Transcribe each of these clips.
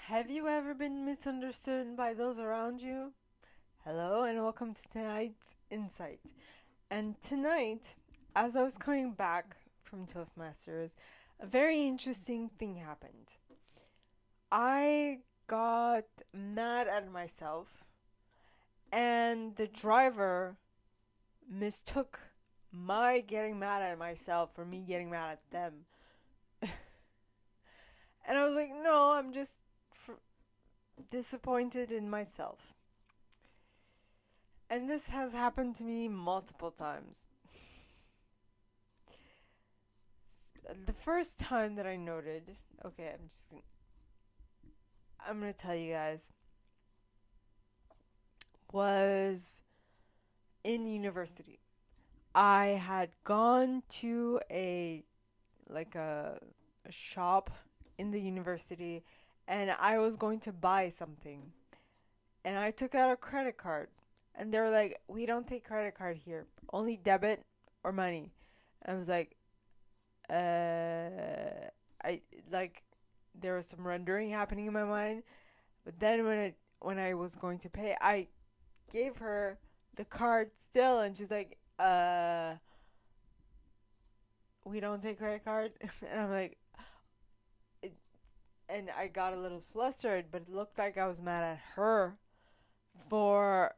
Have you ever been misunderstood by those around you? Hello, and welcome to tonight's Insight. And tonight, as I was coming back from Toastmasters, a very interesting thing happened. I got mad at myself, and the driver mistook my getting mad at myself for me getting mad at them. And I was like, no, I'm just disappointed in myself. And this has happened to me multiple times. The first time that I noted, okay, I'm gonna tell you guys, was in university. I had gone to a shop in the university, and I was going to buy something, and I took out a credit card, and they were like, "We don't take credit card here, only debit or money." And I was like, I like there was some rendering happening in my mind, but then when I was going to pay, I gave her the card still, and she's like, we don't take credit card," and I'm like, it, and I got a little flustered, but it looked like I was mad at her for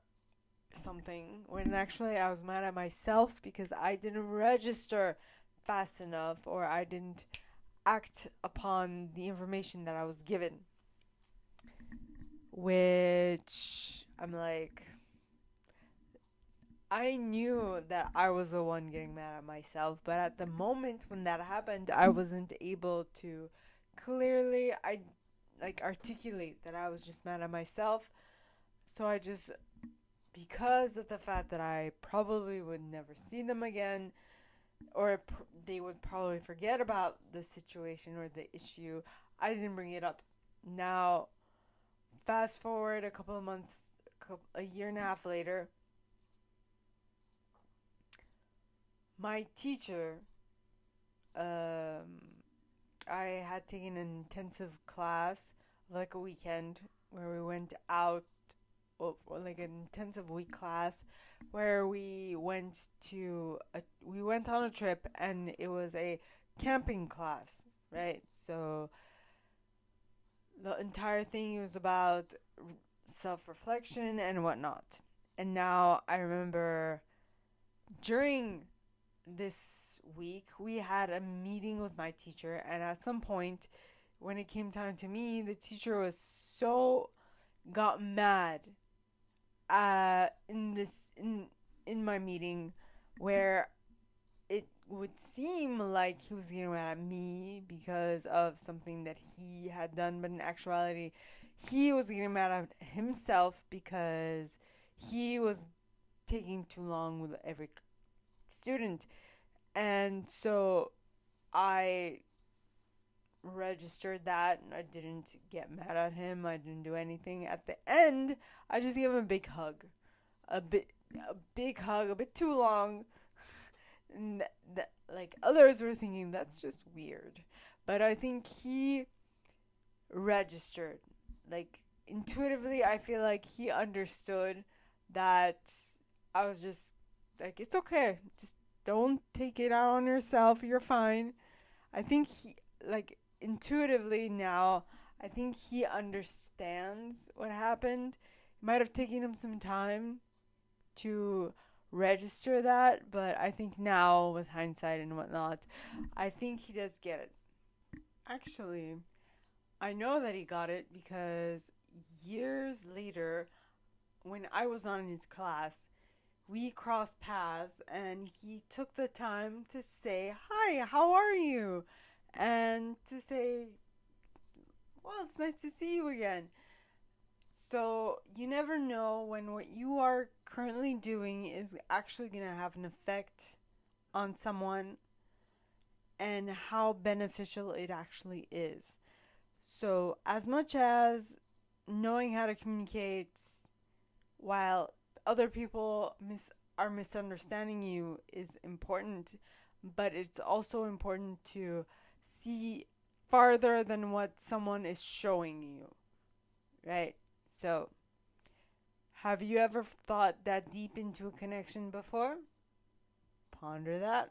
something when actually I was mad at myself because I didn't register fast enough, or I didn't act upon the information that I was given. Which I'm like, I knew that I was the one getting mad at myself, but at the moment when that happened, I wasn't able to clearly articulate that I was just mad at myself. So I just, because of the fact that I probably would never see them again, or they would probably forget about the situation or the issue, I didn't bring it up. Now, fast forward a couple of months, a year and a half later, my teacher, um, I had taken an intensive class, like a weekend, where we went out, or like an intensive week class, where we went on a trip, and it was a camping class, right? So the entire thing was about self-reflection and whatnot. And now I remember during this week we had a meeting with my teacher, and at some point when it came time to me, the teacher was so got mad in my meeting, where it would seem like he was getting mad at me because of something that he had done, but in actuality, he was getting mad at himself because he was taking too long with every student. And so I registered that, and I didn't get mad at him. I didn't do anything. At the end, I just gave him a big hug. A big hug, a bit too long. And like others were thinking that's just weird. But I think he registered. Like intuitively, I feel like he understood that I was just like, it's okay. Just don't take it out on yourself. You're fine. I think he, like, intuitively now, I think he understands what happened. It might have taken him some time to register that, but I think now, with hindsight and whatnot, I think he does get it. Actually, I know that he got it because years later, when I was not in his class, we crossed paths, and he took the time to say, "Hi, how are you?" And to say, "Well, it's nice to see you again." So you never know when what you are currently doing is actually going to have an effect on someone, and how beneficial it actually is. So, as much as knowing how to communicate while other people are misunderstanding you is important, but it's also important to see farther than what someone is showing you. right? So, have you ever thought that deep into a connection before? Ponder that.